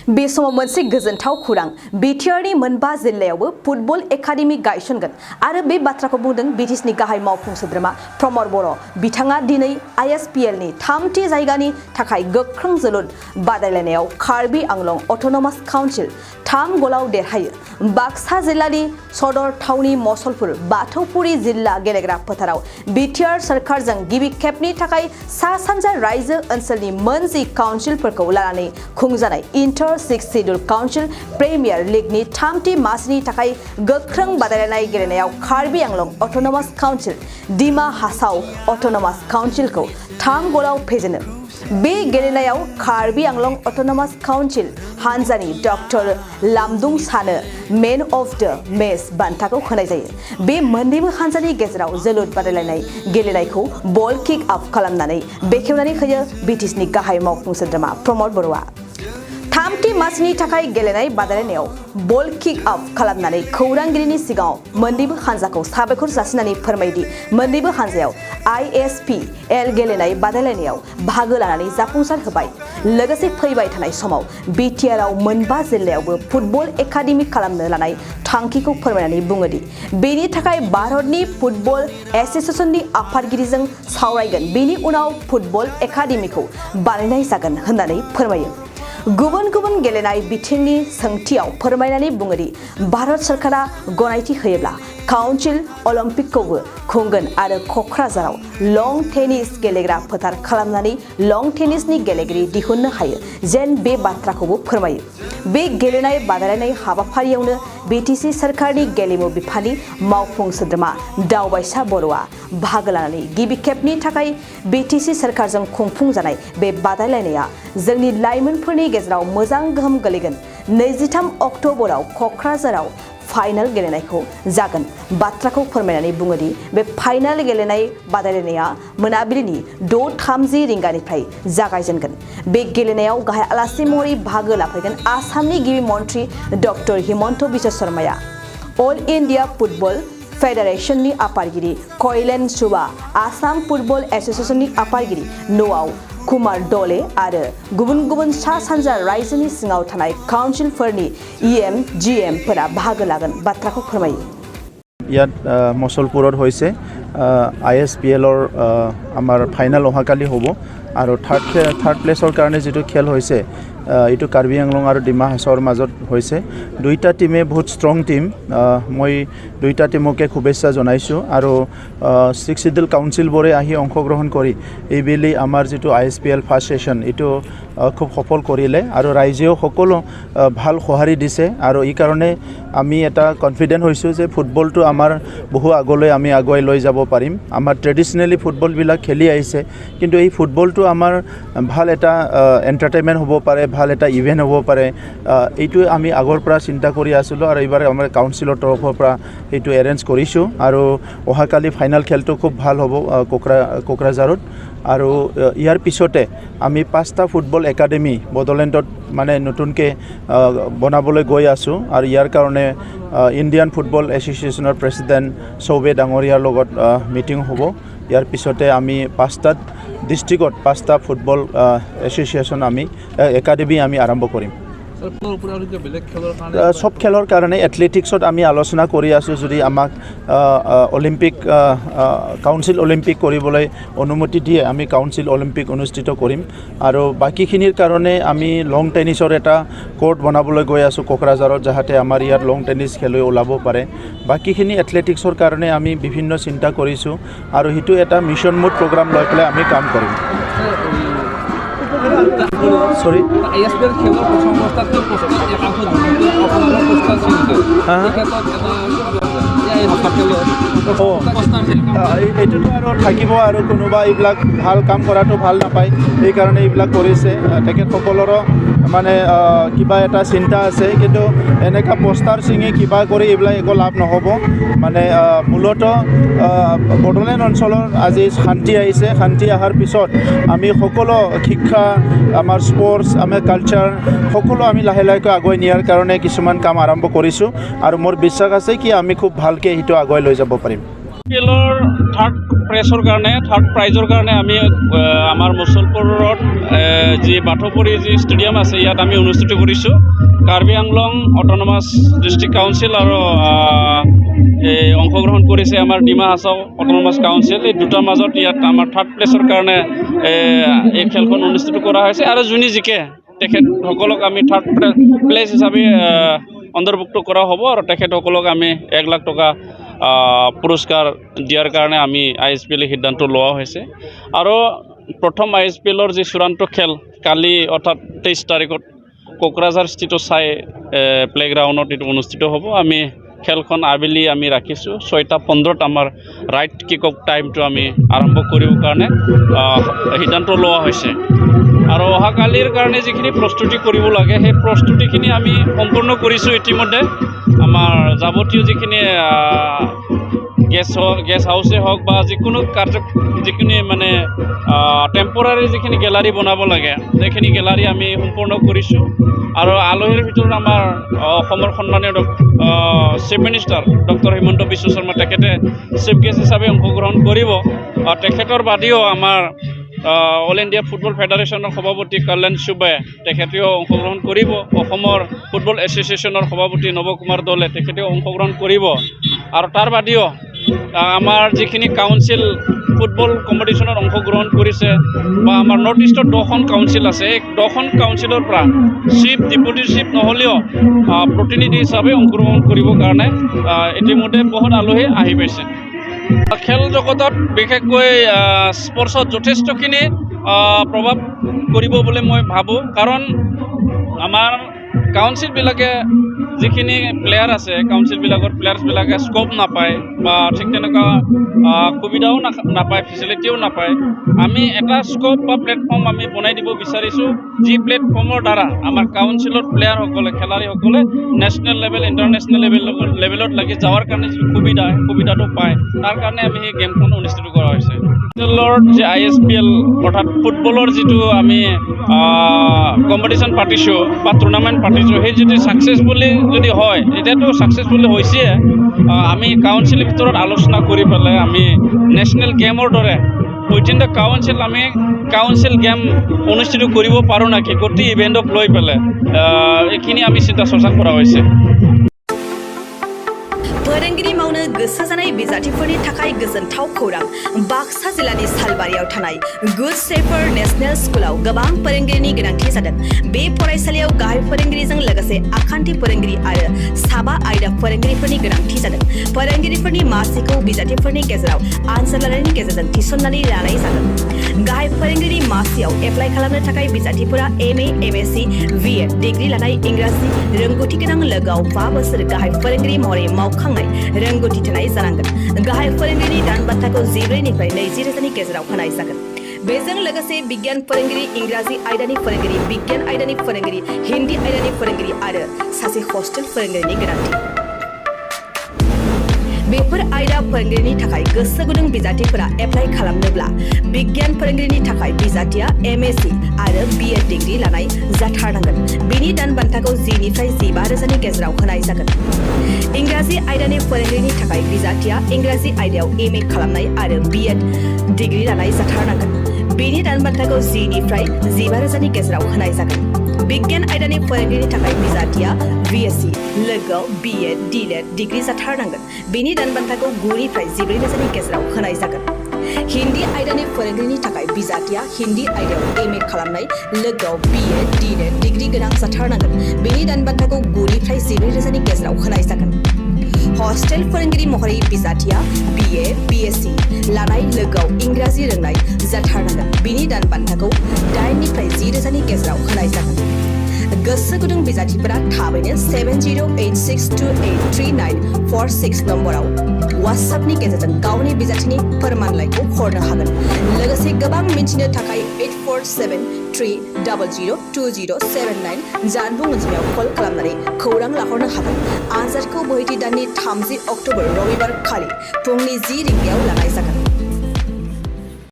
बे समाव मोनसे गोजोनथाव खौरां बिटिआरनि मोनबा जिल्लायावबो फुटबल एकाडेमि गायसनगोन आरो बे बाथ्राखौ बुंदों बिटिसिनि गाहाय मावफुं सोद्रोमा प्रमद बर' बिथाङा दिनै ISPL नि थामथि जायगानि थाखाय गोख्रों जोलुर बादायलायनायाव कार्बि आंलं अट'नमास काउन्सिल 3 गलाव देरहायो बाक्सा जिल्लानि सदर थावनि मसलपुर बाथौपुरि जिल्ला गेलेग्रा फोथाराव बिटिआर सरकारजों गिबि खेबनि थाखाय सा सानजा रायजो ओनसोलनि मोनजि काउन्सिलफोरखौ लानानै खुंजानाय इंटर 6 शेड्यूल काउन्सिल प्रीमियर लीगनि थामथि मासिनि थाखाय गोख्रों बादायलायनाय गेलेनायाव Karbi Anglong autonomous council Dima Hasao autonomous काउन्सिलखौ 3 गलाव फेजेनो बे गेलेनायाव कार्बि आंलं अट'नमास काउन्सिल हानजानि डक्टर लामदुं सानो मेन अफ द मेच बान्थाखौ होनाय जायो बे मोन्नैबो हानजानि गेजेराव जोलुर बादायलायनाय गेलेनायखौ बल किक अफ खालामनानै बेखेवनानै होयो बिटिसिनि गाहाय मावफुं सोद्रोमा प्रमद बर'आ थामथि मासिनि थाखाय गेलेनाय बादायलायनायाव बल किक अफ खालामनानै खौरांगिरिनि सिगाङाव मोन्नैबो हानजाखौ साबायखर जासिनानै फोरमायदि मोन्नैबो हानजायाव ISPL गेलेनाय बादायलायनायाव बाहागो लानानै जाफुंसार होबाय लोगोसे फैबाय थानाय समाव बिटिआरआव मोनबा जिल्लायावबो फुटबल एकाडेमि खालामनो लानाय थांखिखौ फोरमायनानै बुङोदि बेनि थाखाय भारतनि फुटबल एसोसिएशननि आफादगिरिजों सावरायगोन बेनि उनाव फुटबल एकाडेमिखौ बानायनाय जागोन होननानै फोरमायो गुबुन गुबुन गेलेनाय बिथिंनि सोंथियाव फोरमायनानै बुङोदि भारत सरकारा गनायथि होयोब्ला काउन्सिल अलिम्पिकखौबो खुंगोन आरो क'क्राझाराव लं टेनिस गेलेग्रा फोथार खालामनानै लं टेनिसनि गेलेगिरि दिहुननो हायो जेन बे बाथ्राखौबो फोरमायो बे गेलेनाय बादायलायनाय हाबाफारियावनो बिटिसि सरकारनि गेलेमु बिफाननि मावफुं सोद्रोमा दावबायसा बर'आ बाहागो लानानै गिबि खेबनि थाखाय बिटिसि सरकारजों खुंफुंजानाय बे बादायलायनाया जोंनि लाइमोनफोरनि गेजेराव मोजां गोहोम गोलैगोन 23 अक्ट'बराव क'क्राझाराव फाइनाल गेलेनायखौ जागोन बाथ्राखौ फोरमायनानै बुङोदि बे फाइनाल गेलेनाय बादायलायनाया मोनाबिलिनि 6:30 रिंगानिफ्राय जागायजेनगोन बे गेलेनायाव गाहाय आलासि महरै बाहागो लाफैगोन आसामनि गिबि मन्थ्रि डक्टर हिमन्त बिश्व शर्माया अल इन्डिया फुटबल फेडारेशननि आफादगिरि कइलेन सुबा आसाम फुटबल एसोसिएशननि आफादगिरि न'आव कुमार डले आरो गुबुन गुबुन सा सानजा रायजोनि सिङाव थानाय काउन्सिलफोरनि GM फोरा बाहागो लागोन बाथ्राखौ फोरमायो ইয়াত মছলপুৰত হৈছে ISPLৰ আমাৰ ফাইনেল অহাকালি হ'ব আৰু থাৰ্ড প্লেছৰ কাৰণে যেটো খেল হৈছে এইটো কাৰ্বি আংলং আৰু ডিমা হাছাওৰ মাজত হৈছে দুইটা টিমে বহুত ষ্ট্ৰং টিম মই দুইটা টিমকে শুভেচ্ছা জনাইছোঁ আৰু 6 শিডিউল কাউন্সিলবোৰে আহি অংশগ্ৰহণ কৰি এইবেলি আমাৰ যেটো ISPL ফাৰ্ষ্ট সেশন এইটো খুব সফল কৰিলে আৰু ৰাইজেও সকলো ভাল সঁহাৰি দিছে আৰু এই কাৰণে আমি এটা কনফিডেন্ট হৈছোঁ যে ফুটবলটো আমাৰ বহু আগলৈ আমি আগুৱাই লৈ যাব পাৰিম আমাৰ ট্ৰেডিশনেলি ফুটবলবিলাক খেলি আহিছে কিন্তু এই ফুটবলটো আমাৰ ভাল এটা এন্টাৰটেইনমেন্ট হ'ব পাৰে ভাল এটা ইভেন্ট হ'ব পাৰে এইটো আমি আগৰ পৰা চিন্তা কৰি আছিলোঁ আৰু এইবাৰ আমাৰ কাউন্সিলৰ তৰফৰ পৰা এইটো এৰেঞ্জ কৰিছোঁ আৰু অহাকালি ফাইনেল খেলটো খুব ভাল হ'ব কোকৰাঝাৰত আৰু ইয়াৰ পিছতে আমি 5টা ফুটবল একাডেমি বডলেণ্ডত মানে নতুনকে বনাবলৈ গৈ আছোঁ আৰু ইয়াৰ কাৰণে ইণ্ডিয়ান ফুটবল এছ'চিয়েশ্যনৰ প্ৰেছিডেণ্ট চৌবে ডাঙৰীয়াৰ লগত মিটিং হ'ব ইয়াৰ পিছতে আমি 5টা ডিষ্ট্ৰিক্টত 5টা ফুটবল এছ'চিয়েশ্যন আমি একাডেমি আমি আৰম্ভ কৰিম সব খেলৰ কাৰণে এথলেটিক্সত আমি আলোচনা কৰি আছোঁ যদি আমাক অলিম্পিক কাউন্সিল অলিম্পিক কৰিবলৈ অনুমতি দিয়ে আমি কাউন্সিল অলিম্পিক অনুষ্ঠিত কৰিম আৰু বাকিখিনিৰ কাৰণে আমি লং টেনিছৰ এটা কোৰ্ট বনাবলৈ গৈ আছোঁ কোকৰাঝাৰত যাতে আমাৰ ইয়াত লং টেনিছ খেলুৱৈ ওলাব পাৰে বাকিখিনি এথলেটিক্সৰ কাৰণে আমি বিভিন্ন চিন্তা কৰিছোঁ আৰু সেইটো এটা মিছন মুড প্ৰগ্ৰাম লৈ পেলাই আমি কাম কৰিম Sorry. ISPL খেলৰ প্ৰথম অৱস্থাত এইটোতো আৰু থাকিব আৰু কোনোবা এইবিলাক ভাল কাম কৰাটো ভাল নাপায় এইকাৰণে এইবিলাক কৰিছে তেখেতসকলৰো মানে কিবা এটা চিন্তা আছে কিন্তু এনেকা পোষ্টাৰ ছিঙি কিবা কৰি এইবিলাক একো লাভ নহ'ব মানে মূলতঃ বড়োলেণ্ড অঞ্চলৰ আজি শান্তি আহিছে শান্তি অহাৰ পিছত আমি সকলো শিক্ষা আমাৰ স্পৰ্টছ আমাৰ কালচাৰ সকলো আমি লাহে লাহেকৈ আগুৱাই নিয়াৰ কাৰণে কিছুমান কাম আৰম্ভ কৰিছোঁ আৰু মোৰ বিশ্বাস আছে কি আমি খুব ভালকৈ সেইটো আগুৱাই লৈ যাব পাৰিম ISPLৰ থাৰ্ড প্ৰেছৰ কাৰণে থাৰ্ড প্ৰাইজৰ কাৰণে আমি আমাৰ মুছলপুৰত যি বাথৌপুৰী যি ষ্টেডিয়াম আছে ইয়াত আমি অনুষ্ঠিত কৰিছোঁ। Karbi Anglong autonomous district council আৰু অংশগ্ৰহণ কৰিছে আমাৰ ডিমা হাছাও অট'নমাছ কাউন্সিল। এই দুটাৰ মাজত ইয়াত আমাৰ থাৰ্ড প্লেছৰ কাৰণে এই খেলখন অনুষ্ঠিত কৰা হৈছে আৰু যোনে জিকে তেখেতসকলক আমি থাৰ্ড প্লেছ হিচাপে অন্তৰ্ভুক্ত কৰা হ'ব আৰু তেখেতসকলক আমি 1 লাখ টকা পুৰস্কাৰ দিয়াৰ কাৰণে আমি ISPL সিদ্ধান্ত লোৱা হৈছে। আৰু প্ৰথম ISPLৰ যি চূড়ান্ত খেল কালি অৰ্থাৎ 23 তাৰিখত কোকৰাঝাৰ স্থিত চাই প্লেগ্ৰাউণ্ডত এইটো অনুষ্ঠিত হ'ব। আমি খেলখন আবেলি আমি ৰাখিছোঁ 6:15 আমাৰ ৰাইট কিক অফ টাইমটো আমি আৰম্ভ কৰিবৰ কাৰণে সিদ্ধান্ত লোৱা হৈছে। আৰু অহাকালিৰ কাৰণে যিখিনি প্ৰস্তুতি কৰিব লাগে সেই প্ৰস্তুতিখিনি আমি সম্পূৰ্ণ কৰিছোঁ ইতিমধ্যে। আমাৰ যাৱতীয় যিখিনি গেষ্ট হাউচে হওক বা যিকোনো যিখিনি মানে টেম্পৰাৰী যিখিনি গেলাৰী বনাব লাগে সেইখিনি গেলাৰী আমি সম্পূৰ্ণ কৰিছোঁ। আৰু আলহীৰ ভিতৰত আমাৰ অসমৰ সন্মানীয় chief minister doctor Himanta Biswa Sarma তেখেতে চিফ গেষ্ট হিচাপে অংশগ্ৰহণ কৰিব। তেখেতৰ বাদেও আমাৰ অল ইণ্ডিয়া ফুটবল ফেডাৰেশ্যনৰ সভাপতি কল্যাণ চুবে তেখেতেও অংশগ্ৰহণ কৰিব। অসমৰ ফুটবল এছ'চিয়েশ্যনৰ সভাপতি নৱ কুমাৰ দলে তেখেতেও অংশগ্ৰহণ কৰিব। আৰু তাৰ বাদেও আমাৰ যিখিনি কাউন্সিল ফুটবল কম্পিটিশ্যনত অংশগ্ৰহণ কৰিছে বা আমাৰ নৰ্থ ইষ্টৰ 10খন কাউন্সিল আছে, এই 10খন কাউন্সিলৰ পৰা চিফ ডেপুটি চিফ নহ'লেও প্ৰতিনিধি হিচাপে অংশগ্ৰহণ কৰিবৰ কাৰণে ইতিমধ্যে বহুত আলহী আহি পাইছে। খেল জগতত বিশেষকৈ স্পৰ্টছত যথেষ্টখিনি প্ৰভাৱ কৰিব বুলি মই ভাবোঁ। কাৰণ আমাৰ কাউন্সিলবিলাকে যিখিনি প্লেয়াৰ আছে কাউন্সিলবিলাকৰ প্লেয়াৰ্ছবিলাকে স্ক'প নাপায় বা ঠিক তেনেকুৱা সুবিধাও নাপায়, ফেচিলিটিও নাপায়। আমি এটা স্ক'প বা প্লেটফৰ্ম আমি বনাই দিব বিচাৰিছোঁ যি প্লেটফৰ্মৰ দ্বাৰা আমাৰ কাউন্সিলৰ প্লেয়াৰসকলে খেলাৰীসকলে নেশ্যনেল লেভেল ইণ্টাৰনেশ্যনেল লেভেলত লাগি যোৱাৰ কাৰণে যি সুবিধাটো পায় তাৰ কাৰণে আমি সেই গেমখন অনুষ্ঠিত কৰা হৈছে। যে ISPL অৰ্থাৎ ফুটবলৰ যিটো আমি কম্পিটিশ্যন পাতিছোঁ বা টুৰ্ণামেণ্ট পাতিছোঁ সেই যদি ছাকচেছফুলি যদি হয় এতিয়াতো ছাকচেছফুলি হৈছে। আমি কাউন্সিলৰ ভিতৰত আলোচনা কৰি পেলাই আমি নেশ্যনেল গেমৰ দৰে উইথিন দ্য কাউন্সিল আমি কাউন্সিল গেম অনুষ্ঠিত কৰিব পাৰোঁ নেকি গোটেই ইভেণ্টক লৈ পেলাই এইখিনি আমি চিন্তা চৰ্চা কৰা হৈছে। फोरोंगिरि मावनो गोसो जानाय बिजाथिफोरनि थाखाय गोजोनथाव खौरां। बाक्सा जिल्लानि सालबारियाव थानाय गुड शेफार्ड नेशनेल स्कुलाव गोबां फोरोंगिरिनि गोनांथि जादों। बे फरायसालियाव गाहाय फोरोंगिरिजों लोगोसे आखान्थि फोरोंगिरि आरो साबा आयदा फोरोंगिरिफोरनि गोनांथि जादों। फोरोंगिरिफोरनि मासिखौ बिजाथिफोरनि गेजेराव आनजाद लानायनि गेजेरजों थिसननानै लानाय जागोन। गाहाय फोरोंगिरि मासियाव एप्लाइ खालामनो थाखाय बिजाथिफोरा MA, MSc, BEd डिग्री लानाय इंराजि रोंगौथि गोनां लोगोआव 5 बोसोर गाहाय फोरोंगिरि महरै मावखांनाय रोंगौथि थानाय जानांगोन। गाहाय फोरोंगिरिनि दान बान्थाखौ 14निफ्राय 20,000नि गेजेराव होनाय जागोन। बेजों लोगोसे बिगियान फोरोंगिरि, इंराजि आयदानि फोरोंगिरि, बिगियान आयदानि फोरोंगिरि, हिन्दी आयदानि फोरोंगिरि आरो सासे हस्टेल फोरोंगिरिनि गोनांथि। बेफोर आयदा फोरोंगिरिनि थाखाय गोसो गुदुं बिजाथिफोरा एप्लाइ खालामनोब्ला बिगियान फोरोंगिरिनि थाखाय बिजाथिया MSc आरो BEd डिग्री लानाय जाथारनांगोन। बेनि दान बान्थाखौ 10निफ्राय 15,000नि गेजेराव होनाय जागोन। इंराजि आयदानि फोरोंगिरिनि थाखाय बिजाथिया इंराजि आयदायाव MA खालामनाय आरो BEd डिग्री लानाय जाथारनांगोन। बेनि दान बान्थाखौ 10निफ्राय 15,000नि गेजेराव होनाय जागोन। बिगियान आयदानि फोरोंगिरिनि थाखाय बिजाथिया BSc लोगोआव BEd DLED डिग्री जाथारनांगोन। बेनि दान बान्थाखौ 9निफ्राय 14,000नि गेजेराव होनाय जागोन। हिन्दी आयदानि फोरोंगिरिनि थाखाय बिजाथिया हिन्दी आयदायाव MA खालामनाय लोगोआव BEd DLED डिग्री गोनां जाथारनांगोन। बेनि दान बान्थाखौ 9निफ्राय 14,000नि गेजेराव होनाय जागोन। हस्टेल फोरोंगिरि महरै बिजाथिया BA, BSc लानाय लोगोआव इंराजि रोंनाय जाथारनांगोन। बेनि दान बान्थाखौ 8निफ्राय 10,000नि गेजेराव होनाय जागोन। गोसो गुदुं बिजाथिफोरा थाबैनो 7086283946 नम्बराव WhatsAppनि गेजेरजों गावनि बिजाथिनि फोरमानलाइखौ हरनो हागोन। लोगोसे गोबां मिन्थिनो थाखाय 8473002079 जानबुं अनजिमायाव कल खालामनानै खौरां लाहरनो हागोन। आनजादखौ बोहैथि दाननि 30 अक्ट'बर रबिबार खालि फुंनि 10 रिंगायाव लानाय जागोन।